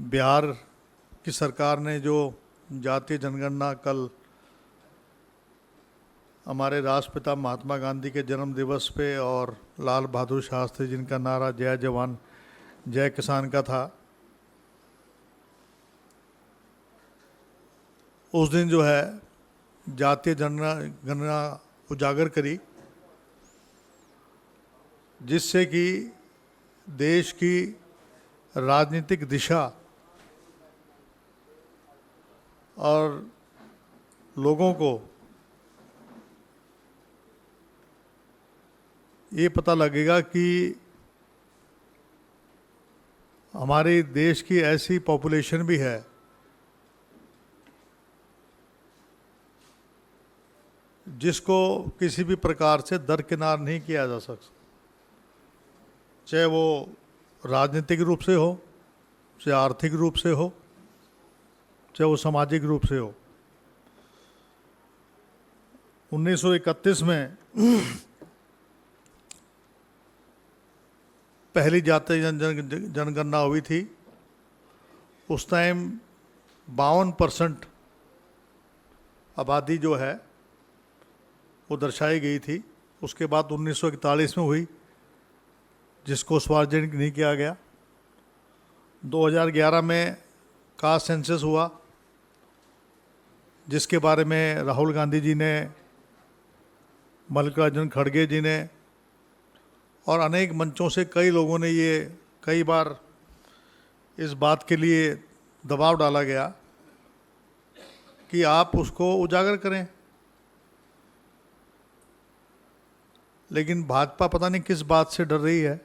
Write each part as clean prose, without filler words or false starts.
बिहार की सरकार ने जो जातीय जनगणना कल हमारे राष्ट्रपिता महात्मा गांधी के जन्म दिवस पे और लाल बहादुर शास्त्री जिनका नारा जय जवान जय किसान का था, उस दिन जो है जातीय जनगणना उजागर करी, जिससे कि देश की राजनीतिक दिशा और लोगों को ये पता लगेगा कि हमारे देश की ऐसी पॉपुलेशन भी है जिसको किसी भी प्रकार से दरकिनार नहीं किया जा सकता, चाहे वो राजनीतिक रूप से हो, चाहे आर्थिक रूप से हो, चाहे वो सामाजिक रूप से हो। 1931 में पहली जातीय जनगणना हुई थी। उस टाइम 52% आबादी जो है वो दर्शाई गई थी। उसके बाद 1941 में हुई, जिसको सार्वजनिक नहीं किया गया। 2011 में कास्ट सेंसस हुआ, जिसके बारे में राहुल गांधी जी ने, मल्लिकार्जुन खड़गे जी ने और अनेक मंचों से कई लोगों ने ये कई बार इस बात के लिए दबाव डाला गया कि आप उसको उजागर करें, लेकिन भाजपा पता नहीं किस बात से डर रही है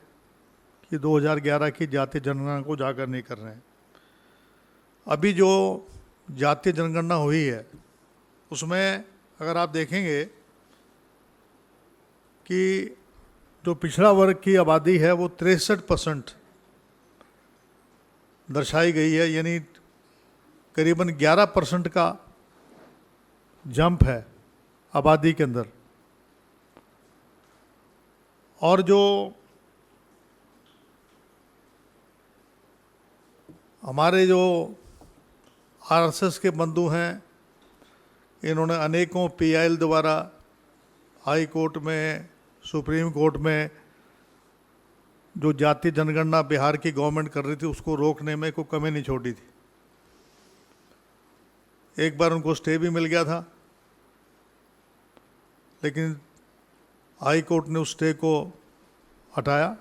कि 2011 की जातीय जनगणना को उजागर नहीं कर रहे हैं। अभी जो जातीय जनगणना हुई है उसमें अगर आप देखेंगे कि जो पिछड़ा वर्ग की आबादी है वो 63% दर्शाई गई है, यानी करीबन 11% का जंप है आबादी के अंदर। और जो हमारे जो आरएसएस के बंधु हैं, इन्होंने अनेकों पीआईएल द्वारा हाई कोर्ट में, सुप्रीम कोर्ट में जो जातीय जनगणना बिहार की गवर्नमेंट कर रही थी उसको रोकने में कोई कमी नहीं छोड़ी थी। एक बार उनको स्टे भी मिल गया था, लेकिन हाई कोर्ट ने उस स्टे को हटाया।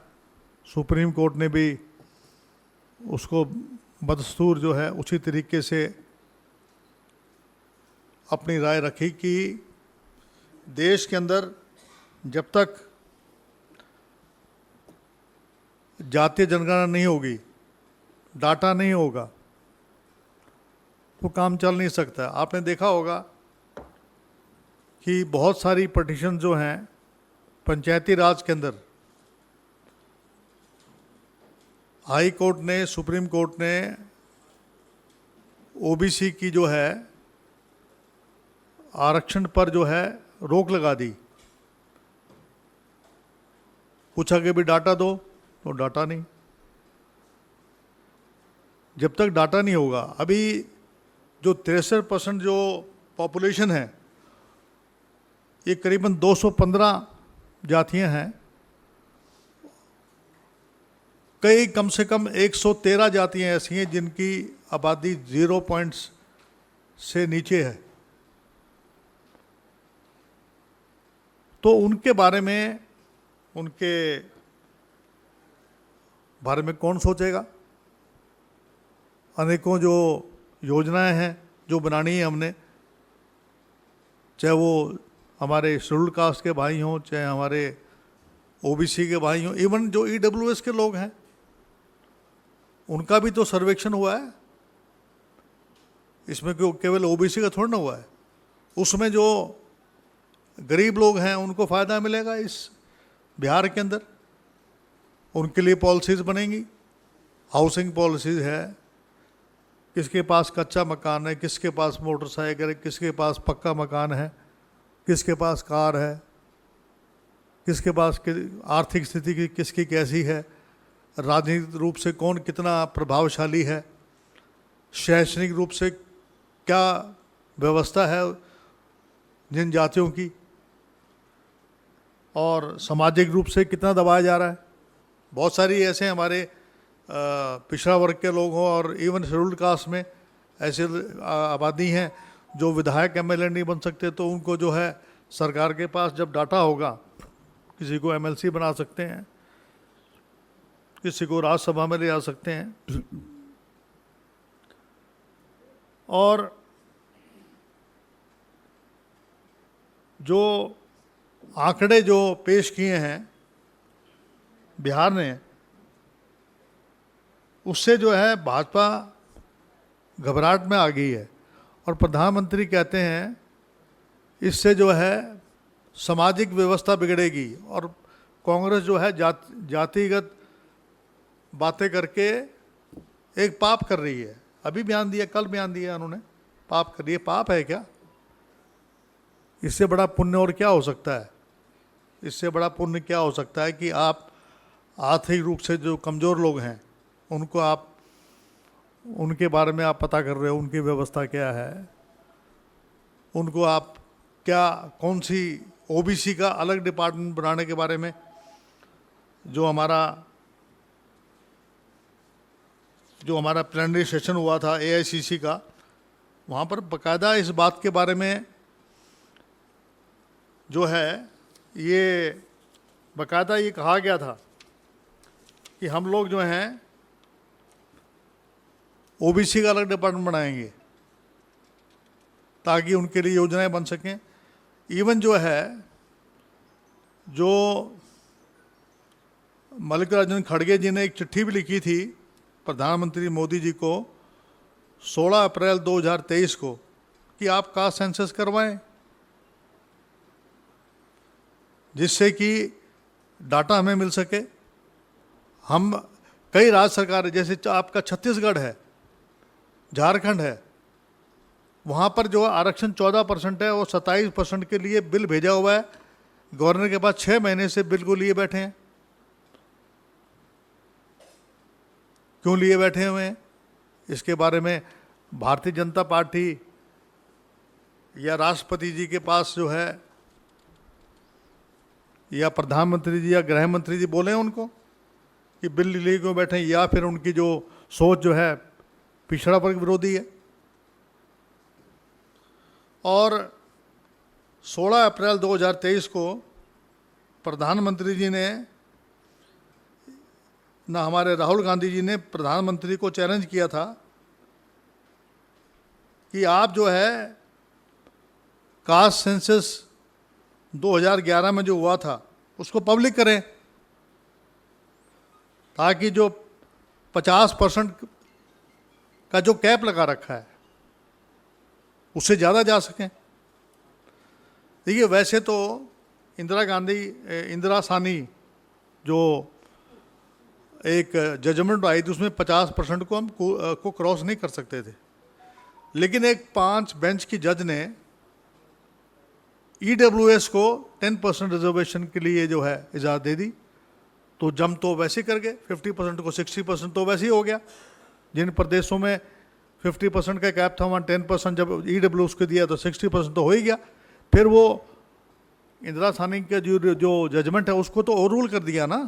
सुप्रीम कोर्ट ने भी उसको बदस्तूर जो है उसी तरीके से अपनी राय रखी कि देश के अंदर जब तक जातीय जनगणना नहीं होगी, डाटा नहीं होगा, तो काम चल नहीं सकता। आपने देखा होगा कि बहुत सारी पटिशन जो हैं पंचायती राज के अंदर, हाई कोर्ट ने, सुप्रीम कोर्ट ने ओबीसी की जो है आरक्षण पर जो है रोक लगा दी। पूछा कि भी डाटा दो, तो डाटा नहीं। जब तक डाटा नहीं होगा, अभी जो 63% जो पॉपुलेशन है, ये करीबन 215 जातियां हैं। कई कम से कम 113 जातियां ऐसी हैं जिनकी आबादी 0 पॉइंट्स से नीचे है। तो उनके बारे में कौन सोचेगा? अनेकों जो योजनाएं हैं जो बनानी है हमने, चाहे वो हमारे शेड्यूल कास्ट के भाई हों, चाहे हमारे ओबीसी के भाई हों, इवन जो ईडब्ल्यूएस के लोग हैं उनका भी तो सर्वेक्षण हुआ है। इसमें क्यों केवल ओबीसी का थोड़ा ना हुआ है। उसमें जो गरीब लोग हैं उनको फ़ायदा मिलेगा इस बिहार के अंदर, उनके लिए पॉलिसीज़ बनेंगी। हाउसिंग पॉलिसीज़ है, किसके पास कच्चा मकान है, किसके पास मोटरसाइकिल है, किसके पास पक्का मकान है, किसके पास कार है, किसके पास आर्थिक स्थिति किसकी कैसी है, राजनीतिक रूप से कौन कितना प्रभावशाली है, शैक्षणिक रूप से क्या व्यवस्था है जिन जातियों की, और सामाजिक रूप से कितना दबाया जा रहा है। बहुत सारी ऐसे हमारे पिछड़ा वर्ग के लोग हों और इवन शेड्यूल्ड कास्ट में ऐसे आबादी हैं जो विधायक एमएलए नहीं बन सकते, तो उनको जो है सरकार के पास जब डाटा होगा, किसी को एमएलसी बना सकते हैं, किसी को राज्यसभा में ले जा सकते हैं। और जो आंकड़े जो पेश किए हैं बिहार ने, उससे जो है भाजपा घबराहट में आ गई है। और प्रधानमंत्री कहते हैं इससे जो है सामाजिक व्यवस्था बिगड़ेगी, और कांग्रेस जो है जातिगत बातें करके एक पाप कर रही है। अभी बयान दिया, कल बयान दिया उन्होंने, पाप कर रही है। पाप है क्या? इससे बड़ा पुण्य और क्या हो सकता है? इससे बड़ा पुण्य क्या हो सकता है कि आप आर्थिक रूप से जो कमज़ोर लोग हैं उनको आप, उनके बारे में आप पता कर रहे हो, उनकी व्यवस्था क्या है, उनको आप क्या, कौन सी ओबीसी का अलग डिपार्टमेंट बनाने के बारे में, जो हमारा प्लेनरी सेशन हुआ था एआईसीसी का, वहाँ पर बाकायदा इस बात के बारे में जो है ये बाकायदा ये कहा गया था कि हम लोग जो हैं ओबीसी का अलग डिपार्टमेंट बनाएंगे ताकि उनके लिए योजनाएं बन सकें। इवन जो है, जो मल्लिकार्जुन खड़गे जी ने एक चिट्ठी भी लिखी थी प्रधानमंत्री मोदी जी को 16 अप्रैल 2023 को कि आप कास्ट सेंसस करवाएं, जिससे कि डाटा हमें मिल सके। हम कई राज्य सरकार, जैसे आपका छत्तीसगढ़ है, झारखंड है, वहाँ पर जो आरक्षण 14% है और 27% के लिए बिल भेजा हुआ है गवर्नर के पास। 6 महीने से बिल को लिए बैठे हैं। क्यों लिए बैठे हुए हैं? इसके बारे में भारतीय जनता पार्टी या राष्ट्रपति जी के पास जो है, या प्रधानमंत्री जी या गृह मंत्री जी बोले उनको कि बिल लिए क्यों बैठे हैं, या फिर उनकी जो सोच जो है पिछड़ा वर्ग विरोधी है। और 16 अप्रैल 2023 को प्रधानमंत्री जी ने, ना हमारे राहुल गांधी जी ने प्रधानमंत्री को चैलेंज किया था कि आप जो है कास्ट सेंसस 2011 में जो हुआ था उसको पब्लिक करें, ताकि जो 50% का जो कैप लगा रखा है उससे ज़्यादा जा सकें। देखिए, वैसे तो इंदिरा सानी जो एक जजमेंट आई थी उसमें 50% को हम को क्रॉस नहीं कर सकते थे, लेकिन एक 5 बेंच की जज ने ईडब्ल्यूएस को 10% रिजर्वेशन के लिए जो है इजाज़त दे दी। तो जम तो वैसे कर गए, 50% को 60% तो वैसे ही हो गया। जिन प्रदेशों में 50% का कैप था वहाँ 10% जब ईडब्ल्यूएस को दिया तो 60% तो हो ही गया। फिर वो इंदिरा सानी का जो जजमेंट है उसको तो ओवररूल कर दिया ना।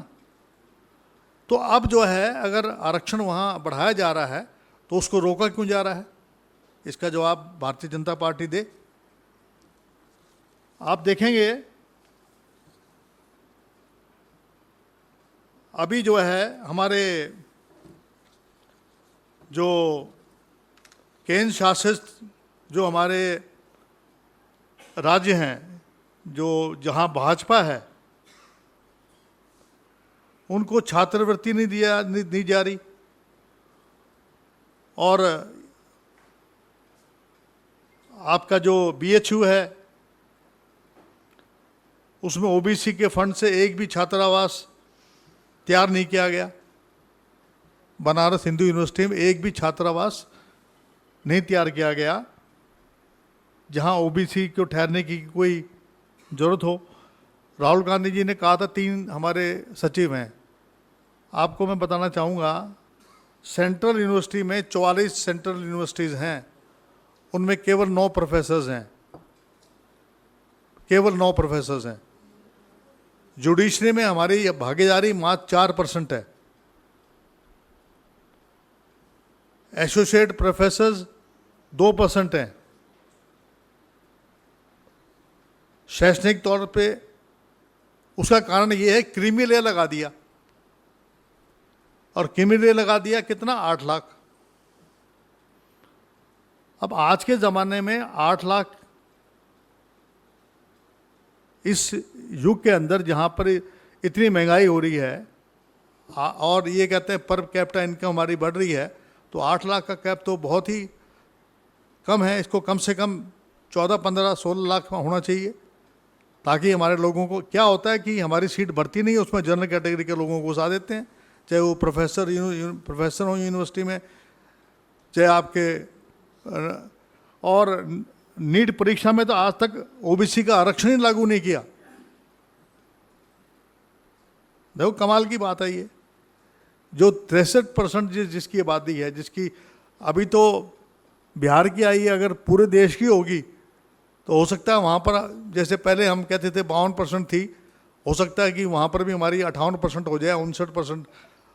तो अब जो है अगर आरक्षण वहाँ बढ़ाया जा रहा है तो उसको रोका क्यों जा रहा है? इसका जवाब भारतीय जनता पार्टी दे। आप देखेंगे अभी जो है हमारे जो केंद्र शासित जो हमारे राज्य हैं, जो जहाँ भाजपा है, उनको छात्रवृत्ति नहीं जा रही। और आपका जो बीएचयू है उसमें ओबीसी के फंड से एक भी छात्रावास तैयार नहीं किया गया। बनारस हिंदू यूनिवर्सिटी में एक भी छात्रावास नहीं तैयार किया गया जहां ओबीसी को ठहरने की कोई ज़रूरत हो। राहुल गांधी जी ने कहा था 3 हमारे सचिव हैं। आपको मैं बताना चाहूँगा सेंट्रल यूनिवर्सिटी में 44 सेंट्रल यूनिवर्सिटीज़ हैं, उनमें केवल 9 प्रोफेसर्स हैं, केवल 9 प्रोफेसर्स हैं। जुडिशरी में हमारी भागीदारी मात्र 4% है। एसोसिएट प्रोफेसर्स 2% हैं। शैक्षणिक तौर पे उसका कारण ये है क्रीमी लेयर लगा दिया, और क्रीमी लेयर लगा दिया कितना, 8 लाख। अब आज के ज़माने में 8 लाख इस युग के अंदर जहाँ पर इतनी महंगाई हो रही है और ये कहते हैं पर कैपिटा इनकम हमारी बढ़ रही है, तो 8 लाख का कैप तो बहुत ही कम है। इसको कम से कम 14, 15, 16 लाख में होना चाहिए, ताकि हमारे लोगों को, क्या होता है कि हमारी सीट बढ़ती नहीं है, उसमें जनरल कैटेगरी के लोगों को घुसा देते हैं, चाहे वो प्रोफेसर हो यूनिवर्सिटी में, चाहे आपके, और नीट परीक्षा में तो आज तक ओबीसी का आरक्षण ही लागू नहीं किया। देखो कमाल की बात है ये, जो 63% जिसकी आबादी है, जिसकी अभी तो बिहार की आई है, अगर पूरे देश की होगी तो हो सकता है वहाँ पर, जैसे पहले हम कहते थे 52% थी, हो सकता है कि वहाँ पर भी हमारी 58% हो जाए, 59%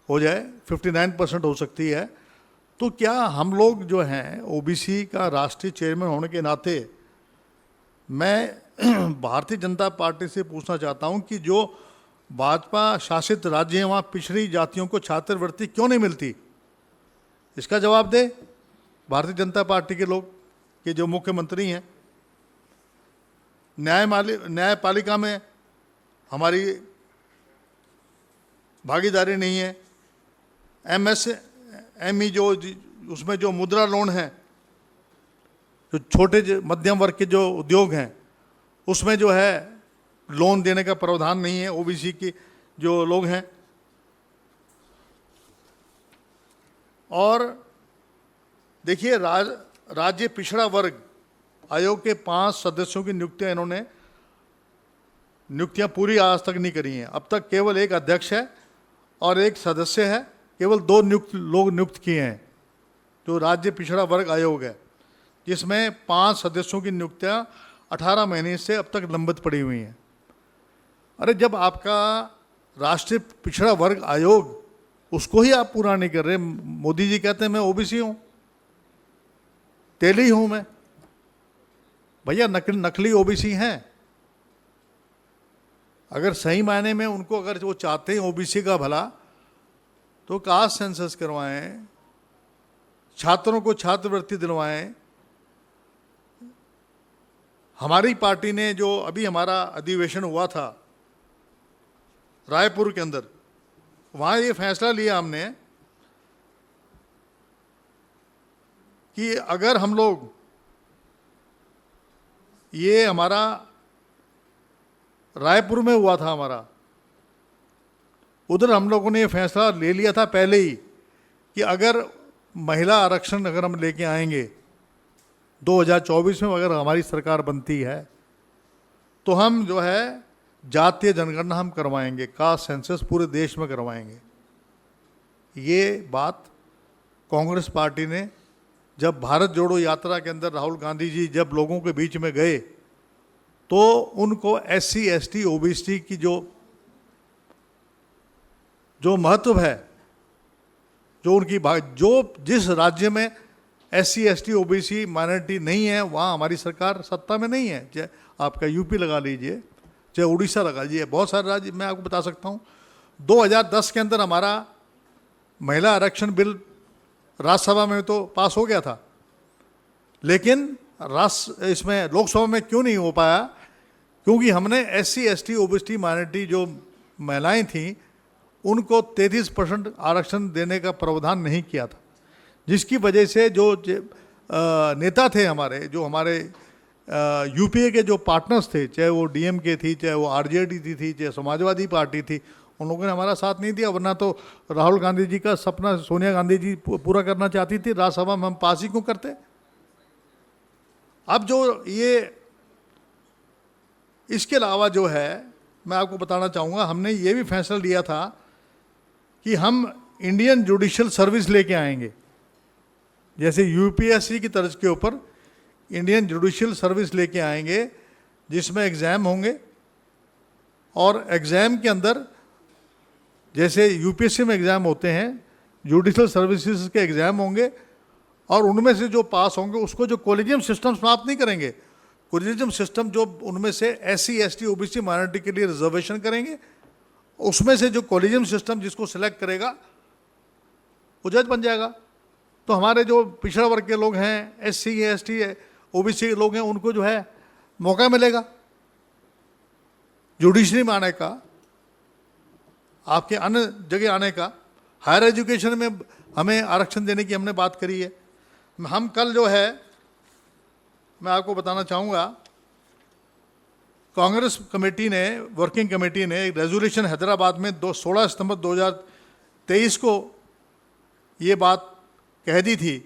हो जाए, 59% हो सकती है। तो क्या हम लोग जो हैं ओबीसी का राष्ट्रीय चेयरमैन होने के नाते मैं भारतीय जनता पार्टी से पूछना चाहता हूं कि जो भाजपा शासित राज्य हैं वहाँ पिछड़ी जातियों को छात्रवृत्ति क्यों नहीं मिलती? इसका जवाब दे भारतीय जनता पार्टी के लोग, कि जो मुख्यमंत्री हैं। न्यायपालिका में हमारी भागीदारी नहीं है। एमएसएमई जो उसमें जो मुद्रा लोन है, जो छोटे मध्यम वर्ग के जो उद्योग हैं, उसमें जो है लोन देने का प्रावधान नहीं है ओबीसी के जो लोग हैं। और देखिए राज्य पिछड़ा वर्ग आयोग के 5 सदस्यों की नियुक्तियां पूरी आज तक नहीं करी हैं। अब तक केवल एक अध्यक्ष है और एक सदस्य है, केवल 2 लोग नियुक्त किए हैं जो राज्य पिछड़ा वर्ग आयोग है, जिसमें 5 सदस्यों की नियुक्तियां 18 महीने से अब तक लंबित पड़ी हुई हैं। अरे जब आपका राष्ट्रीय पिछड़ा वर्ग आयोग, उसको ही आप पूरा नहीं कर रहे। मोदी जी कहते हैं मैं ओबीसी हूं, तेली हूं मैं। भैया नकली ओबीसी हैं। अगर सही मायने में उनको, अगर वो चाहते हैं ओबीसी का भला, तो कास्ट सेंसस करवाएं, छात्रों को छात्रवृत्ति दिलवाएं। हमारी पार्टी ने जो अभी हमारा अधिवेशन हुआ था रायपुर के अंदर, वहाँ ये फैसला लिया हमने कि अगर हम लोग, ये हमारा रायपुर में हुआ था हमारा, उधर हम लोगों ने ये फैसला ले लिया था पहले ही कि अगर महिला आरक्षण अगर हम लेके आएंगे 2024 में, अगर हमारी सरकार बनती है, तो हम जो है जातीय जनगणना हम करवाएंगे, कास्ट सेंसस पूरे देश में करवाएंगे। ये बात कांग्रेस पार्टी ने, जब भारत जोड़ो यात्रा के अंदर राहुल गांधी जी जब लोगों के बीच में गए, तो उनको SC ST OBC की जो महत्व है, जो उनकी जो जिस राज्य में SC ST OBC माइनॉरिटी नहीं है, वहाँ हमारी सरकार सत्ता में नहीं है। चाहे आपका यूपी लगा लीजिए, चाहे उड़ीसा लगा लीजिए, बहुत सारे राज्य मैं आपको बता सकता हूँ। 2010 के अंदर हमारा महिला आरक्षण बिल राज्यसभा में तो पास हो गया था, लेकिन इसमें लोकसभा में क्यों नहीं हो पाया? क्योंकि हमने SC ST OBC माइनॉरिटी जो महिलाएं थीं, उनको 33% आरक्षण देने का प्रावधान नहीं किया था, जिसकी वजह से जो नेता थे हमारे, जो हमारे यूपीए के जो पार्टनर्स थे, चाहे वो DMK थी, चाहे वो RJD थी, चाहे समाजवादी पार्टी थी, उन लोगों ने हमारा साथ नहीं दिया। वरना तो राहुल गांधी जी का सपना सोनिया गांधी जी पूरा करना चाहती थी, राज्यसभा में हम पास ही क्यों करते? अब जो ये, इसके अलावा जो है, मैं आपको बताना चाहूँगा, हमने ये भी फैसला लिया था कि हम इंडियन जुडिशियल सर्विस लेके आएंगे, जैसे यूपीएससी की तर्ज के ऊपर इंडियन जुडिशियल सर्विस लेके आएंगे, जिसमें एग्ज़ाम होंगे और एग्ज़ाम के अंदर जैसे यूपीएससी में एग्ज़ाम होते हैं, जुडिशियल सर्विसेज के एग्ज़ाम होंगे और उनमें से जो पास होंगे उसको जो कॉलेजियम सिस्टम समाप्त नहीं करेंगे, कॉलेजियम सिस्टम जो उनमें से एससी एसटी ओबीसी माइनॉरिटी के लिए रिजर्वेशन करेंगे, उसमें से जो कॉलेजियम सिस्टम जिसको सिलेक्ट करेगा वो जज बन जाएगा। तो हमारे जो पिछड़ा वर्ग के लोग हैं, एससी एसटी ओबीसी के लोग हैं, उनको जो है मौका मिलेगा जुडिशरी में आने का, आपके अन्य जगह आने का। हायर एजुकेशन में हमें आरक्षण देने की हमने बात करी है। हम कल जो है, मैं आपको बताना चाहूँगा, कांग्रेस कमेटी ने, वर्किंग कमेटी ने एक रेजोल्यूशन हैदराबाद में 16 सितंबर 2023 को ये बात कह दी थी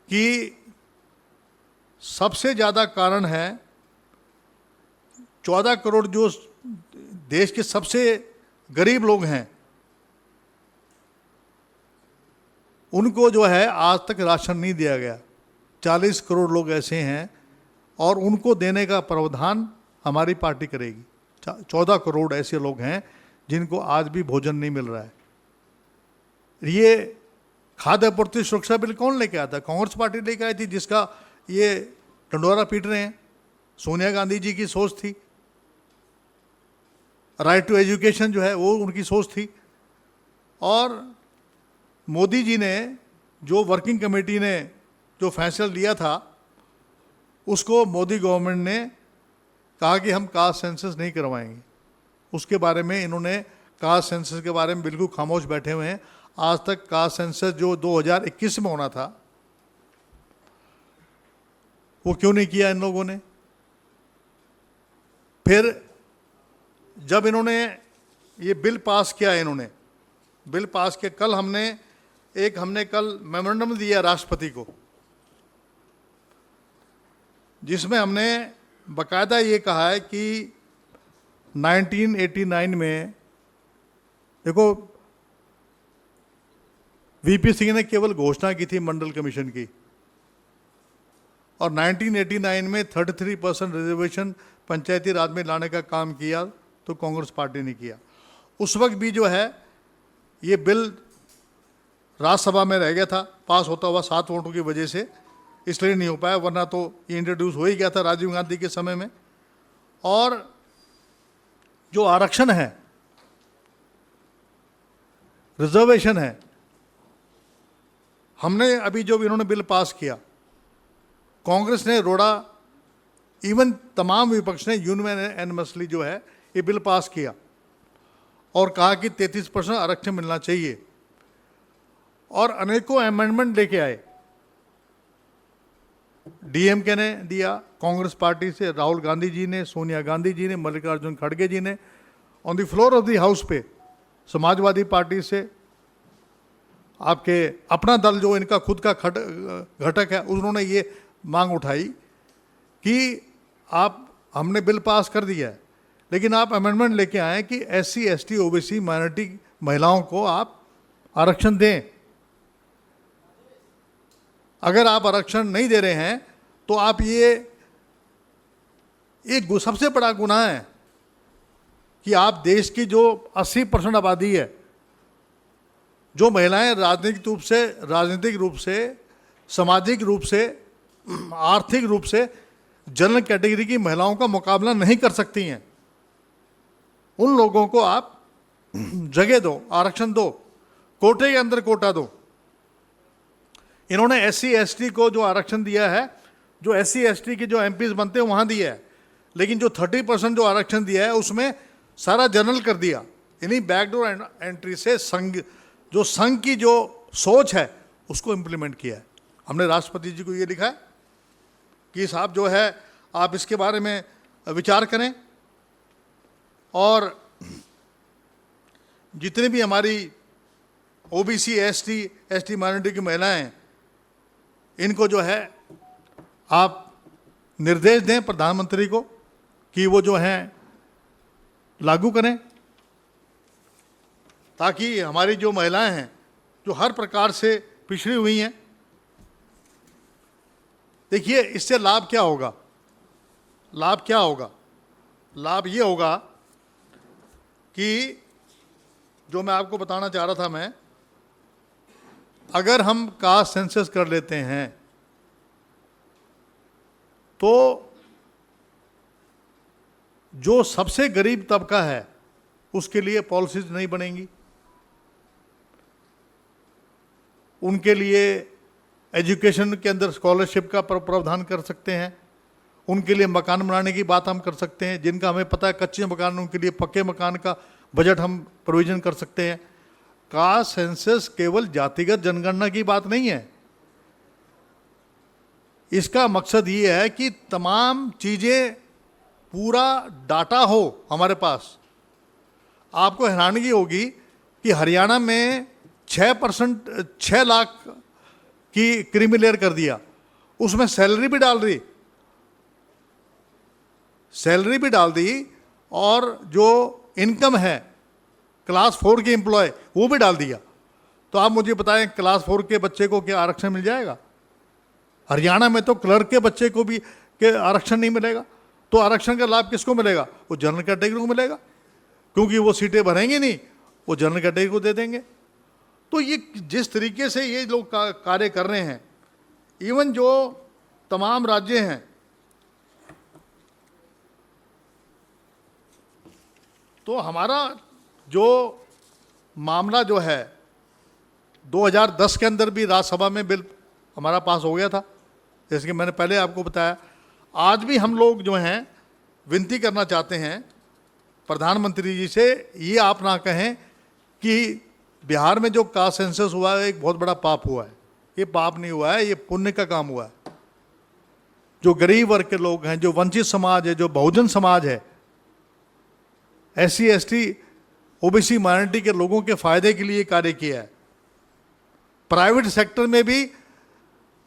कि सबसे ज़्यादा कारण है 14 करोड़ जो देश के सबसे गरीब लोग हैं, उनको जो है आज तक राशन नहीं दिया गया। 40 करोड़ लोग ऐसे हैं और उनको देने का प्रावधान हमारी पार्टी करेगी। 14 करोड़ ऐसे लोग हैं जिनको आज भी भोजन नहीं मिल रहा है। ये खाद्य आपूर्ति सुरक्षा बिल कौन लेके आया था? कांग्रेस पार्टी लेके आई थी, जिसका ये ढंडोरा पीट रहे हैं। सोनिया गांधी जी की सोच थी। राइट टू एजुकेशन जो है वो उनकी सोच थी। और मोदी जी ने जो वर्किंग कमेटी ने जो फैसला लिया था, उसको मोदी गवर्नमेंट ने कहा कि हम कास्ट सेंसस नहीं करवाएंगे। उसके बारे में इन्होंने कास्ट सेंसस के बारे में बिल्कुल खामोश बैठे हुए हैं। आज तक कास्ट सेंसस जो 2021 में होना था वो क्यों नहीं किया इन लोगों ने? फिर जब इन्होंने ये बिल पास किया, इन्होंने बिल पास किया, कल हमने कल मेमोरेंडम दिया राष्ट्रपति को, जिसमें हमने बकायदा ये कहा है कि 1989 में, देखो वीपी सिंह ने केवल घोषणा की थी मंडल कमीशन की, और 1989 में 33% रिजर्वेशन पंचायती राज में लाने का काम किया तो कांग्रेस पार्टी ने किया। उस वक्त भी जो है ये बिल राज्यसभा में रह गया था, पास होता हुआ 7 वोटों की वजह से, इसलिए नहीं हो पाया, वरना तो ये इंट्रोड्यूस हो ही गया था राजीव गांधी के समय में। और जो आरक्षण है, रिजर्वेशन है, हमने अभी जो इन्होंने बिल पास किया, कांग्रेस ने रोड़ा, इवन तमाम विपक्ष ने यूनिवर्सली जो है ये बिल पास किया और कहा कि 33% आरक्षण मिलना चाहिए, और अनेकों अमेंडमेंट लेके आए। डीएमके ने दिया, कांग्रेस पार्टी से राहुल गांधी जी ने, सोनिया गांधी जी ने, मल्लिकार्जुन खड़गे जी ने, on the floor of the house पे समाजवादी पार्टी से, आपके अपना दल जो इनका खुद का घटक है, उन्होंने ये मांग उठाई कि हमने बिल पास कर दिया है, लेकिन आप अमेंडमेंट लेके आए कि एससी एसटी ओबीसी माइनॉरिटी महिलाओं को आप आरक्षण दें। अगर आप आरक्षण नहीं दे रहे हैं तो आप ये एक सबसे बड़ा गुनाह है कि आप देश की जो 80% आबादी है, जो महिलाएं राजनीतिक रूप से, सामाजिक रूप से, आर्थिक रूप से जनरल कैटेगरी की महिलाओं का मुकाबला नहीं कर सकती हैं, उन लोगों को आप जगह दो, आरक्षण दो, कोटे के अंदर कोटा दो। इन्होंने एससी एसटी को जो आरक्षण दिया है, जो एससी एसटी के जो एमपीज बनते हैं वहाँ दिया है, लेकिन जो 30% जो आरक्षण दिया है उसमें सारा जनरल कर दिया। यानी बैकडोर एंट्री से संघ की जो सोच है उसको इम्प्लीमेंट किया है। हमने राष्ट्रपति जी को ये लिखा है कि साहब जो है आप इसके बारे में विचार करें, और जितने भी हमारी ओबीसी एसटी माइनॉरिटी की महिलाएं हैं, इनको जो है आप निर्देश दें प्रधानमंत्री को कि वो जो है लागू करें। ताकि हमारी जो महिलाएं हैं जो हर प्रकार से पिछड़ी हुई हैं, देखिए इससे लाभ क्या होगा, लाभ क्या होगा, लाभ ये होगा कि जो मैं आपको बताना चाह रहा था, मैं अगर हम कास्ट सेंसस कर लेते हैं तो जो सबसे गरीब तबका है उसके लिए पॉलिसीज नहीं बनेंगी, उनके लिए एजुकेशन के अंदर स्कॉलरशिप का प्रावधान कर सकते हैं, उनके लिए मकान बनाने की बात हम कर सकते हैं, जिनका हमें पता है कच्चे मकान, उनके लिए पक्के मकान का बजट हम प्रोविजन कर सकते हैं। कास्ट सेंसस केवल जातिगत जनगणना की बात नहीं है, इसका मकसद ये है कि तमाम चीज़ें, पूरा डाटा हो हमारे पास। आपको हैरानगी होगी कि हरियाणा में 6 लाख की क्रीमी लेयर कर दिया, उसमें सैलरी भी डाल दी, सैलरी भी डाल दी, और जो इनकम है क्लास 4 के एम्प्लॉय वो भी डाल दिया। तो आप मुझे बताएं क्लास 4 के बच्चे को क्या आरक्षण मिल जाएगा? हरियाणा में तो क्लर्क के बच्चे को भी के आरक्षण नहीं मिलेगा। तो आरक्षण का लाभ किसको मिलेगा? वो जनरल कैटेगरी को मिलेगा, क्योंकि वो सीटें भरेंगे नहीं, वो जनरल कैटेगरी को दे देंगे। तो ये जिस तरीके से ये लोग कार्य कर रहे हैं, इवन जो तमाम राज्य हैं, तो हमारा जो मामला जो है 2010 के अंदर भी राज्यसभा में बिल हमारा पास हो गया था, जैसे कि मैंने पहले आपको बताया। आज भी हम लोग जो हैं विनती करना चाहते हैं प्रधानमंत्री जी से, ये आप ना कहें कि बिहार में जो कास्ट सेंसस हुआ है एक बहुत बड़ा पाप हुआ है। ये पाप नहीं हुआ है, ये पुण्य का काम हुआ है। जो गरीब वर्ग के लोग हैं, जो वंचित समाज है, जो बहुजन समाज है, SC ST OBC माइनॉरिटी के लोगों के फायदे के लिए कार्य किया है। प्राइवेट सेक्टर में भी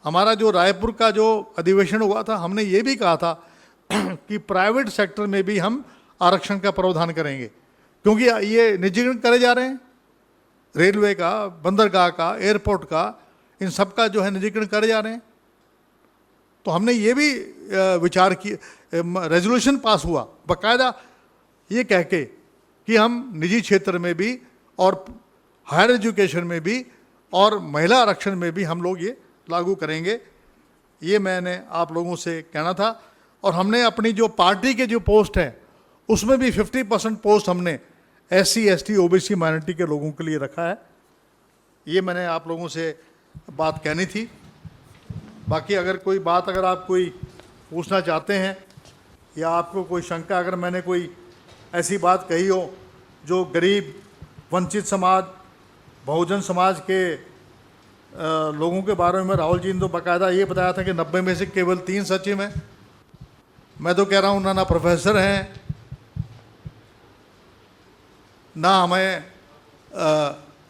हमारा जो रायपुर का जो अधिवेशन हुआ था, हमने ये भी कहा था कि प्राइवेट सेक्टर में भी हम आरक्षण का प्रावधान करेंगे, क्योंकि ये निजीकरण करे जा रहे हैं। रेलवे का, बंदरगाह का, एयरपोर्ट का, इन सब का जो है निजीकरण करे जा रहे हैं। तो हमने ये भी विचार किया, रेजोल्यूशन पास हुआ बाकायदा ये कह के कि हम निजी क्षेत्र में भी और हायर एजुकेशन में भी और महिला आरक्षण में भी हम लोग ये लागू करेंगे। ये मैंने आप लोगों से कहना था। और हमने अपनी जो पार्टी के जो पोस्ट हैं उसमें भी 50% पोस्ट हमने SC ST OBC माइनॉरिटी के लोगों के लिए रखा है। ये मैंने आप लोगों से बात कहनी थी। बाकी अगर कोई बात अगर आप कोई पूछना चाहते हैं या आपको कोई शंका, अगर मैंने कोई ऐसी बात कही हो जो गरीब, वंचित समाज, बहुजन समाज के लोगों के बारे में, राहुल जी ने तो बाकायदा ये बताया था कि 90 में से केवल 3 सचिव हैं। मैं तो कह रहा हूँ ना प्रोफेसर हैं, ना हमें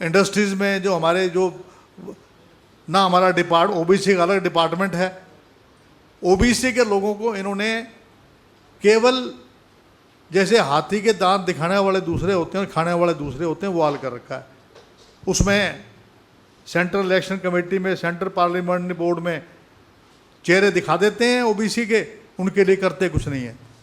इंडस्ट्रीज़ में जो हमारे जो, ना हमारा OBC का अलग डिपार्टमेंट है। OBC के लोगों को इन्होंने केवल जैसे हाथी के दांत दिखाने वाले दूसरे होते हैं और खाने वाले दूसरे होते हैं, वो हाल कर रखा है। उसमें सेंट्रल इलेक्शन कमेटी में, सेंट्रल पार्लियामेंट बोर्ड में चेहरे दिखा देते हैं OBC के, उनके लिए करते कुछ नहीं है।